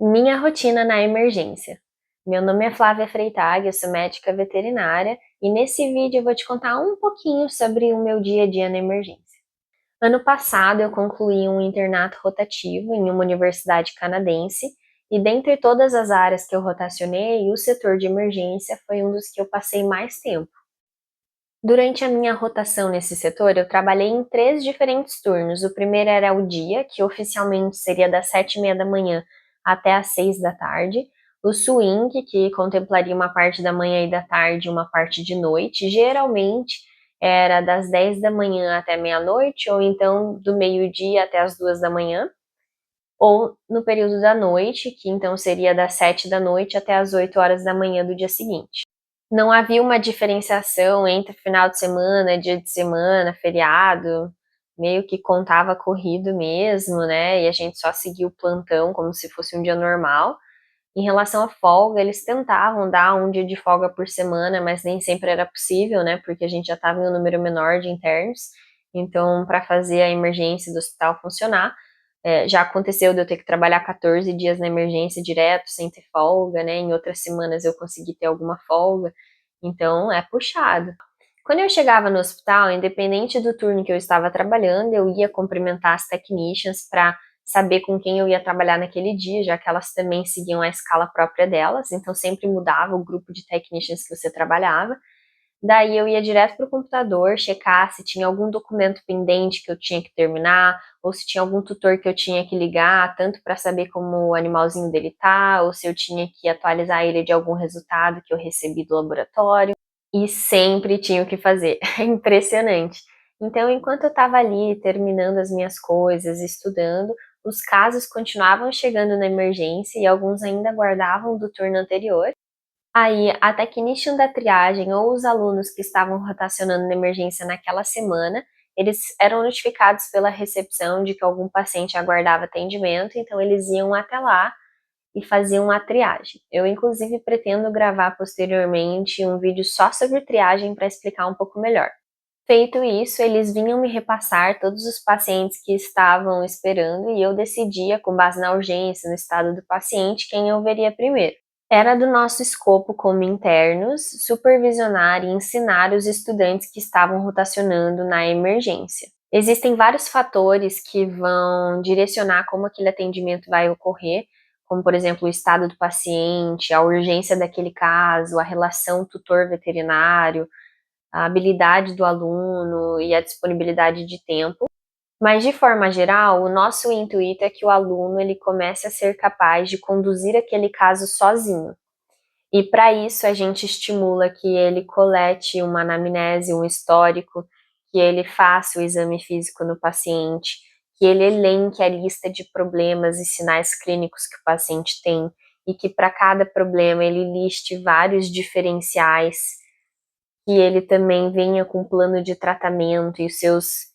Minha rotina na emergência. Meu nome é Flávia Freitag, eu sou médica veterinária e nesse vídeo eu vou te contar um pouquinho sobre o meu dia a dia na emergência. Ano passado eu concluí um internato rotativo em uma universidade canadense e dentre todas as áreas que eu rotacionei, o setor de emergência foi um dos que eu passei mais tempo. Durante a minha rotação nesse setor, eu trabalhei em 3 diferentes turnos. O primeiro era o dia, que oficialmente seria das 7h30 da manhã até às 6 da tarde. O swing, que contemplaria uma parte da manhã e da tarde e uma parte de noite. Geralmente era das 10 da manhã até meia-noite, ou então do meio-dia até as 2 da manhã. Ou no período da noite, que então seria das 7 da noite até as 8 horas da manhã do dia seguinte. Não havia uma diferenciação entre final de semana, dia de semana, feriado, meio que contava corrido mesmo, né, e a gente só seguia o plantão como se fosse um dia normal. Em relação à folga, eles tentavam dar um dia de folga por semana, mas nem sempre era possível, né, porque a gente já estava em um número menor de internos, então para fazer a emergência do hospital funcionar, já aconteceu de eu ter que trabalhar 14 dias na emergência direto, sem ter folga, né, em outras semanas eu consegui ter alguma folga, então é puxado. Quando eu chegava no hospital, independente do turno que eu estava trabalhando, eu ia cumprimentar as technicians para saber com quem eu ia trabalhar naquele dia, já que elas também seguiam a escala própria delas, então sempre mudava o grupo de technicians que você trabalhava. Daí eu ia direto para o computador, checar se tinha algum documento pendente que eu tinha que terminar, ou se tinha algum tutor que eu tinha que ligar, tanto para saber como o animalzinho dele tá, ou se eu tinha que atualizar ele de algum resultado que eu recebi do laboratório. E sempre tinha o que fazer, é impressionante. Então, enquanto eu estava ali terminando as minhas coisas, estudando, os casos continuavam chegando na emergência e alguns ainda guardavam do turno anterior. Aí, a technician da triagem ou os alunos que estavam rotacionando na emergência naquela semana, eles eram notificados pela recepção de que algum paciente aguardava atendimento, então eles iam até lá e faziam a triagem. Eu, inclusive, pretendo gravar posteriormente um vídeo só sobre triagem para explicar um pouco melhor. Feito isso, eles vinham me repassar todos os pacientes que estavam esperando e eu decidia, com base na urgência, no estado do paciente, quem eu veria primeiro. Era do nosso escopo como internos supervisionar e ensinar os estudantes que estavam rotacionando na emergência. Existem vários fatores que vão direcionar como aquele atendimento vai ocorrer, como por exemplo o estado do paciente, a urgência daquele caso, a relação tutor-veterinário, a habilidade do aluno e a disponibilidade de tempo. Mas de forma geral, o nosso intuito é que o aluno ele comece a ser capaz de conduzir aquele caso sozinho. E para isso a gente estimula que ele colete uma anamnese, um histórico, que ele faça o exame físico no paciente, que ele elenque a lista de problemas e sinais clínicos que o paciente tem, e que para cada problema ele liste vários diferenciais, que ele também venha com um plano de tratamento e os seus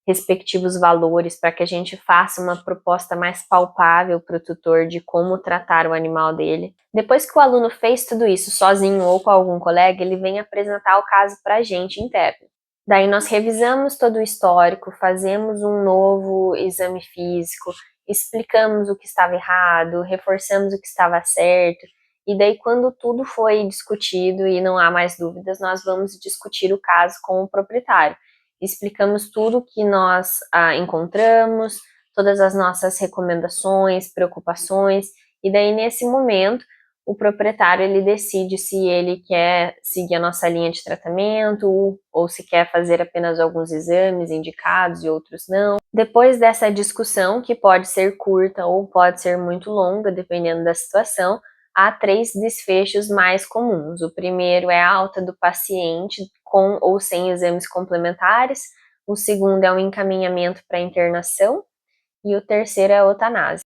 respectivos valores para que a gente faça uma proposta mais palpável para o tutor de como tratar o animal dele. Depois que o aluno fez tudo isso sozinho ou com algum colega, ele vem apresentar o caso para a gente interno. Daí nós revisamos todo o histórico, fazemos um novo exame físico, explicamos o que estava errado, reforçamos o que estava certo, e daí quando tudo foi discutido e não há mais dúvidas, nós vamos discutir o caso com o proprietário. Explicamos tudo que nós encontramos, todas as nossas recomendações, preocupações, e daí nesse momento o proprietário ele decide se ele quer seguir a nossa linha de tratamento ou se quer fazer apenas alguns exames indicados e outros não. Depois dessa discussão, que pode ser curta ou pode ser muito longa, dependendo da situação, há 3 desfechos mais comuns. O primeiro é a alta do paciente com ou sem exames complementares, o segundo é o encaminhamento para internação e o terceiro é a eutanásia.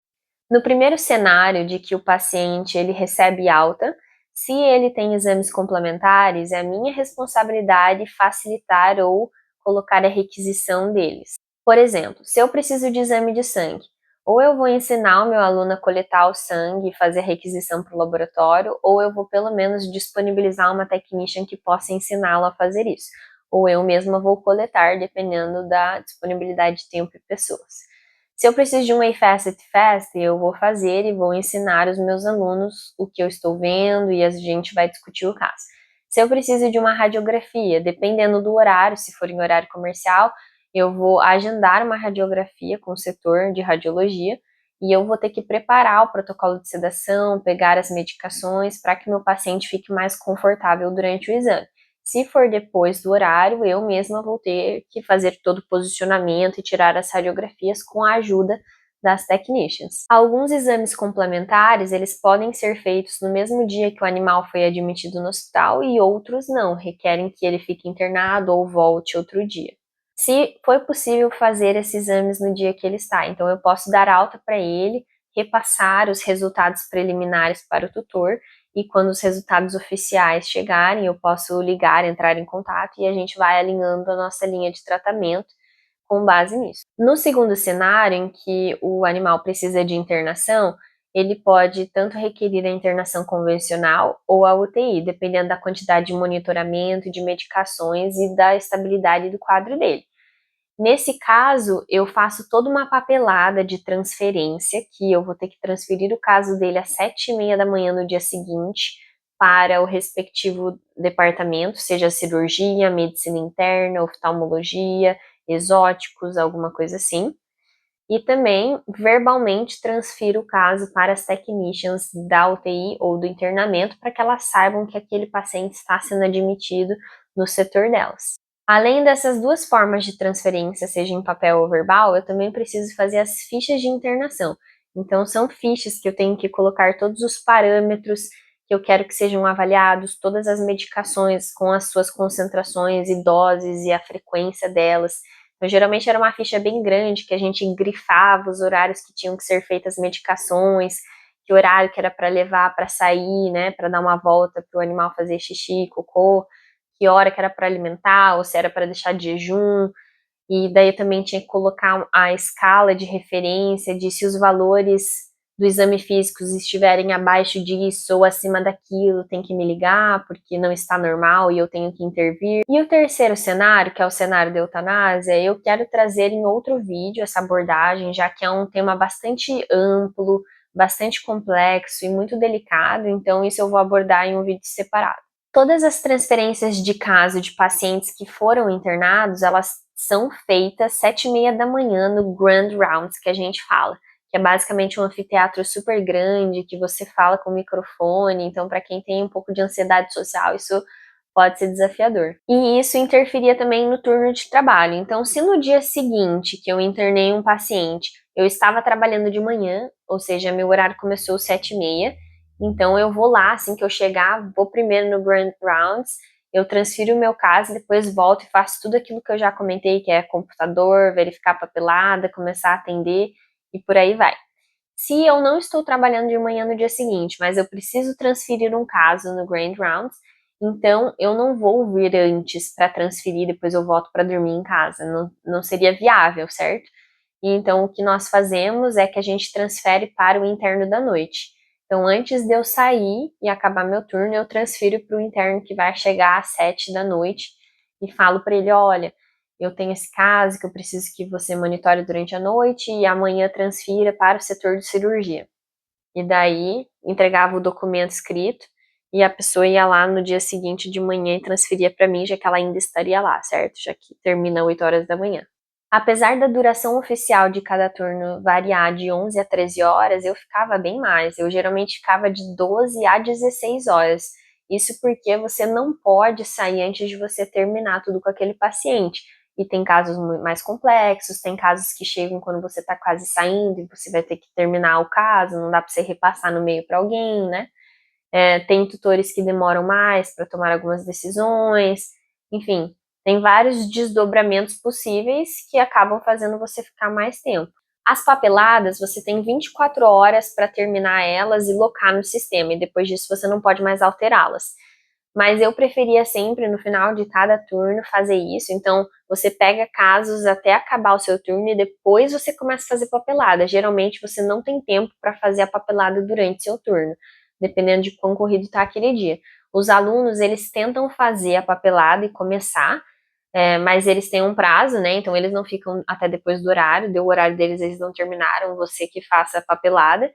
No primeiro cenário de que o paciente ele recebe alta, se ele tem exames complementares, é minha responsabilidade facilitar ou colocar a requisição deles. Por exemplo, se eu preciso de exame de sangue, ou eu vou ensinar o meu aluno a coletar o sangue e fazer a requisição para o laboratório, ou eu vou pelo menos disponibilizar uma technician que possa ensiná-lo a fazer isso. Ou eu mesma vou coletar, dependendo da disponibilidade de tempo e pessoas. Se eu preciso de um AFACET Fast, eu vou fazer e vou ensinar os meus alunos o que eu estou vendo e a gente vai discutir o caso. Se eu preciso de uma radiografia, dependendo do horário, se for em horário comercial, eu vou agendar uma radiografia com o setor de radiologia e eu vou ter que preparar o protocolo de sedação, pegar as medicações para que meu paciente fique mais confortável durante o exame. Se for depois do horário, eu mesma vou ter que fazer todo o posicionamento e tirar as radiografias com a ajuda das technicians. Alguns exames complementares, eles podem ser feitos no mesmo dia que o animal foi admitido no hospital e outros não, requerem que ele fique internado ou volte outro dia. Se foi possível fazer esses exames no dia que ele está, então eu posso dar alta para ele, repassar os resultados preliminares para o tutor e quando os resultados oficiais chegarem, eu posso ligar, entrar em contato e a gente vai alinhando a nossa linha de tratamento com base nisso. No segundo cenário, em que o animal precisa de internação, ele pode tanto requerir a internação convencional ou a UTI, dependendo da quantidade de monitoramento, de medicações e da estabilidade do quadro dele. Nesse caso, eu faço toda uma papelada de transferência, que eu vou ter que transferir o caso dele às 7h30 da manhã no dia seguinte para o respectivo departamento, seja cirurgia, medicina interna, oftalmologia, exóticos, alguma coisa assim. E também, verbalmente, transfiro o caso para as technicians da UTI ou do internamento para que elas saibam que aquele paciente está sendo admitido no setor delas. Além dessas duas formas de transferência, seja em papel ou verbal, eu também preciso fazer as fichas de internação. Então, são fichas que eu tenho que colocar todos os parâmetros que eu quero que sejam avaliados, todas as medicações com as suas concentrações e doses e a frequência delas. Então, geralmente era uma ficha bem grande que a gente grifava os horários que tinham que ser feitas as medicações, que horário que era para levar para sair, né, para dar uma volta para o animal fazer xixi, cocô, que hora que era para alimentar, ou se era para deixar de jejum, e daí eu também tinha que colocar a escala de referência de se os valores do exame físico estiverem abaixo disso ou acima daquilo, tem que me ligar porque não está normal e eu tenho que intervir. E o terceiro cenário, que é o cenário da eutanásia, eu quero trazer em outro vídeo essa abordagem, já que é um tema bastante amplo, bastante complexo e muito delicado, então isso eu vou abordar em um vídeo separado. Todas as transferências de caso de pacientes que foram internados, elas são feitas 7h30 da manhã no Grand Rounds, que a gente fala, que é basicamente um anfiteatro super grande, que você fala com o microfone, então para quem tem um pouco de ansiedade social, isso pode ser desafiador. E isso interferia também no turno de trabalho, então se no dia seguinte que eu internei um paciente, eu estava trabalhando de manhã, ou seja, meu horário começou às 7h30, então eu vou lá, assim que eu chegar, vou primeiro no Grand Rounds, eu transfiro o meu caso, depois volto e faço tudo aquilo que eu já comentei, que é computador, verificar papelada, começar a atender e por aí vai. Se eu não estou trabalhando de manhã no dia seguinte, mas eu preciso transferir um caso no Grand Rounds, então eu não vou vir antes para transferir, depois eu volto para dormir em casa. Não seria viável, certo? E então o que nós fazemos é que a gente transfere para o interno da noite. Então, antes de eu sair e acabar meu turno, eu transfiro para o interno que vai chegar às 7 da noite e falo para ele, olha, eu tenho esse caso que eu preciso que você monitore durante a noite e amanhã transfira para o setor de cirurgia. E daí, entregava o documento escrito e a pessoa ia lá no dia seguinte de manhã e transferia para mim, já que ela ainda estaria lá, certo? Já que termina 8 horas da manhã. Apesar da duração oficial de cada turno variar de 11 a 13 horas, eu ficava bem mais. Eu geralmente ficava de 12 a 16 horas. Isso porque você não pode sair antes de você terminar tudo com aquele paciente. E tem casos mais complexos, tem casos que chegam quando você está quase saindo e você vai ter que terminar o caso, não dá para você repassar no meio para alguém, né? Tem tutores que demoram mais para tomar algumas decisões, enfim, tem vários desdobramentos possíveis que acabam fazendo você ficar mais tempo. As papeladas, você tem 24 horas para terminar elas e locar no sistema, e depois disso você não pode mais alterá-las. Mas eu preferia sempre, no final de cada turno, fazer isso. Então, você pega casos até acabar o seu turno e depois você começa a fazer papelada. Geralmente, você não tem tempo para fazer a papelada durante seu turno, dependendo de quão corrido está aquele dia. Os alunos, eles tentam fazer a papelada e começar, mas eles têm um prazo, né? Então eles não ficam até depois do horário, deu o horário deles, eles não terminaram, você que faça a papelada.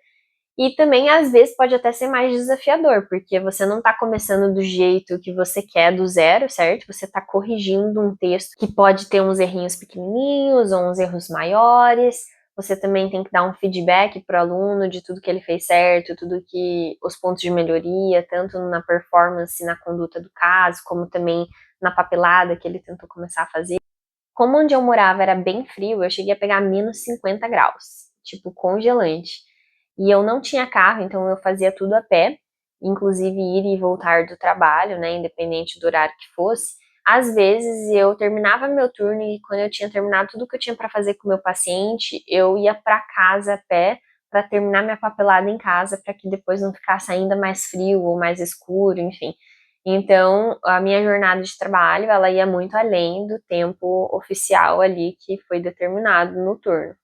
E também, às vezes, pode até ser mais desafiador, porque você não está começando do jeito que você quer, do zero, certo? Você está corrigindo um texto que pode ter uns errinhos pequenininhos ou uns erros maiores. Você também tem que dar um feedback para o aluno de tudo que ele fez certo, tudo que os pontos de melhoria, tanto na performance, na conduta do caso, como também na papelada que ele tentou começar a fazer. Como onde eu morava era bem frio, eu cheguei a pegar menos 50 graus, tipo congelante. E eu não tinha carro, então eu fazia tudo a pé, inclusive ir e voltar do trabalho, né, independente do horário que fosse. Às vezes eu terminava meu turno e quando eu tinha terminado tudo que eu tinha para fazer com o meu paciente, eu ia para casa a pé para terminar minha papelada em casa, para que depois não ficasse ainda mais frio ou mais escuro, enfim. Então, a minha jornada de trabalho, ela ia muito além do tempo oficial ali que foi determinado no turno.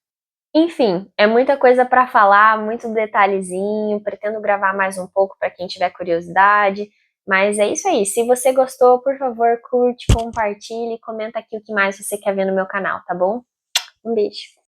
Enfim, é muita coisa para falar, muito detalhezinho, pretendo gravar mais um pouco para quem tiver curiosidade, mas é isso aí. Se você gostou, por favor, curte, compartilhe, comenta aqui o que mais você quer ver no meu canal, tá bom? Um beijo.